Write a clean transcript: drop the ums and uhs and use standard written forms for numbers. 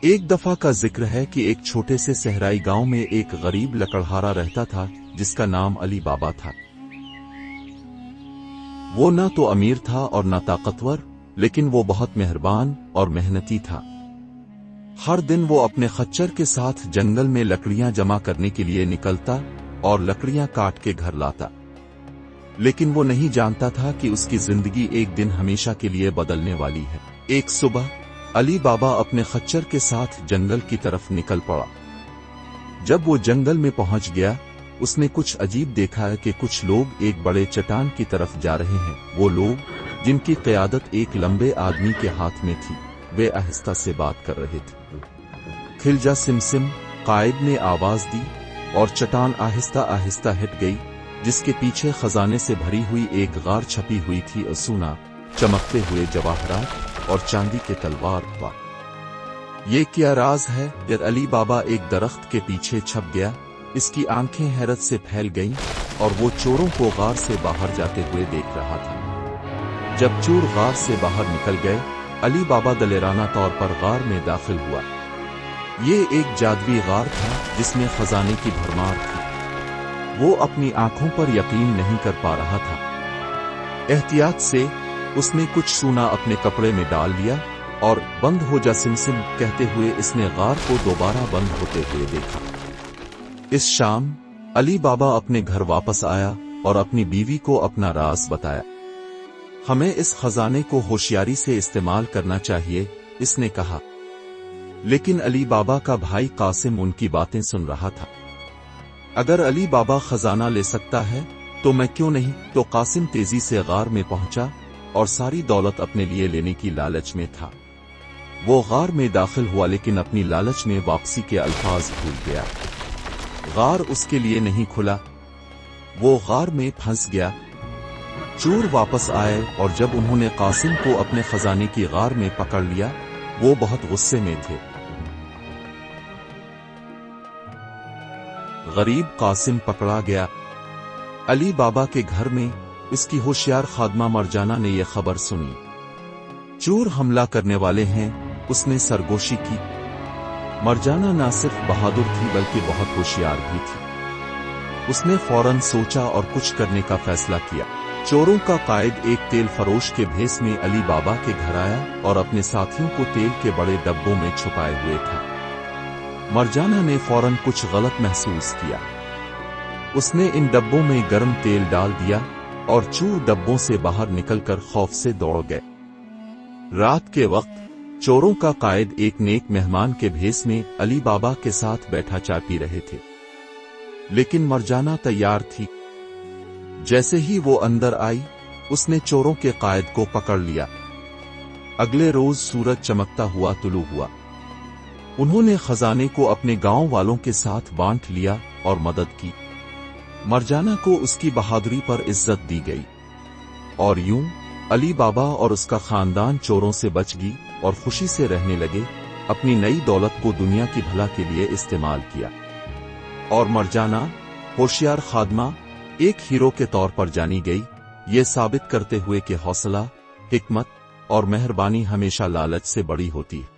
ایک دفعہ کا ذکر ہے کہ ایک چھوٹے سے صحرائی گاؤں میں ایک غریب لکڑہارا رہتا تھا جس کا نام علی بابا تھا۔ وہ نہ تو امیر تھا اور نہ طاقتور، لیکن وہ بہت مہربان اور محنتی تھا۔ ہر دن وہ اپنے خچر کے ساتھ جنگل میں لکڑیاں جمع کرنے کے لیے نکلتا اور لکڑیاں کاٹ کے گھر لاتا، لیکن وہ نہیں جانتا تھا کہ اس کی زندگی ایک دن ہمیشہ کے لیے بدلنے والی ہے۔ ایک صبح علی بابا اپنے خچر کے ساتھ جنگل کی طرف نکل پڑا۔ جب وہ جنگل میں پہنچ گیا، اس نے کچھ عجیب دیکھا کہ کچھ لوگ ایک بڑے چٹان کی طرف جا رہے ہیں۔ وہ لوگ، جن کی قیادت ایک لمبے آدمی کے ہاتھ میں تھی، وہ آہستہ سے بات کر رہے تھے۔ کھل جا سمسم، قائد نے آواز دی، اور چٹان آہستہ آہستہ ہٹ گئی، جس کے پیچھے خزانے سے بھری ہوئی ایک غار چھپی ہوئی تھی اور سونا، چمکتے ہوئے جواہرات اور چاندی کے تلوار ہوا۔ یہ کیا راز ہے؟ علی بابا ایک درخت کے پیچھے چھپ گیا۔ اس کی آنکھیں حیرت سے پھیل گئیں اور وہ چوروں کو غار سے باہر جاتے ہوئے دیکھ رہا تھا۔ جب چور غار سے باہر نکل گئے، علی بابا دلیرانہ طور پر غار میں داخل ہوا۔ یہ ایک جادوئی غار تھا جس میں خزانے کی بھرمار تھی۔ وہ اپنی آنکھوں پر یقین نہیں کر پا رہا تھا۔ احتیاط سے اس نے کچھ سونا اپنے کپڑے میں ڈال لیا اور بند ہو جا سمسم کہتے ہوئے اس نے غار کو دوبارہ بند ہوتے ہوئے دیکھا۔ اس شام علی بابا اپنے گھر واپس آیا اور اپنی بیوی کو اپنا راز بتایا۔ ہمیں اس خزانے کو ہوشیاری سے استعمال کرنا چاہیے، اس نے کہا۔ لیکن علی بابا کا بھائی قاسم ان کی باتیں سن رہا تھا۔ اگر علی بابا خزانہ لے سکتا ہے تو میں کیوں نہیں؟ تو قاسم تیزی سے غار میں پہنچا اور ساری دولت اپنے لیے لینے کی لالچ میں تھا۔ وہ غار میں داخل ہوا لیکن اپنی لالچ میں واپسی کے الفاظ بھول گیا۔ غار اس کے لیے نہیں کھلا، وہ غار میں پھنس گیا۔ چور واپس آئے اور جب انہوں نے قاسم کو اپنے خزانے کی غار میں پکڑ لیا، وہ بہت غصے میں تھے۔ غریب قاسم پکڑا گیا۔ علی بابا کے گھر میں اس کی ہوشیار خادمہ مرجانہ نے یہ خبر سنی۔ چور حملہ کرنے والے ہیں، اس نے سرگوشی کی۔ مرجانہ نہ صرف بہادر تھی بلکہ بہت ہوشیار بھی تھی۔ اس نے فوراً سوچا اور کچھ کرنے کا فیصلہ کیا۔ چوروں کا قائد ایک تیل فروش کے بھیس میں علی بابا کے گھر آیا اور اپنے ساتھیوں کو تیل کے بڑے ڈبوں میں چھپائے ہوئے تھا۔ مرجانہ نے فوراً کچھ غلط محسوس کیا۔ اس نے ان ڈبوں میں گرم تیل ڈال دیا اور چور ڈبوں سے باہر نکل کر خوف سے دوڑ گئے۔ رات کے وقت چوروں کا قائد ایک نیک مہمان کے بھیس میں علی بابا کے ساتھ بیٹھا چائے پی رہے تھے، لیکن مرجانہ تیار تھی۔ جیسے ہی وہ اندر آئی، اس نے چوروں کے قائد کو پکڑ لیا۔ اگلے روز سورج چمکتا ہوا طلوع ہوا۔ انہوں نے خزانے کو اپنے گاؤں والوں کے ساتھ بانٹ لیا اور مدد کی۔ مرجانہ کو اس کی بہادری پر عزت دی گئی، اور یوں علی بابا اور اس کا خاندان چوروں سے بچ گئی اور خوشی سے رہنے لگے، اپنی نئی دولت کو دنیا کی بھلا کے لیے استعمال کیا۔ اور مرجانہ، ہوشیار خادمہ، ایک ہیرو کے طور پر جانی گئی، یہ ثابت کرتے ہوئے کہ حوصلہ، حکمت اور مہربانی ہمیشہ لالچ سے بڑی ہوتی ہے۔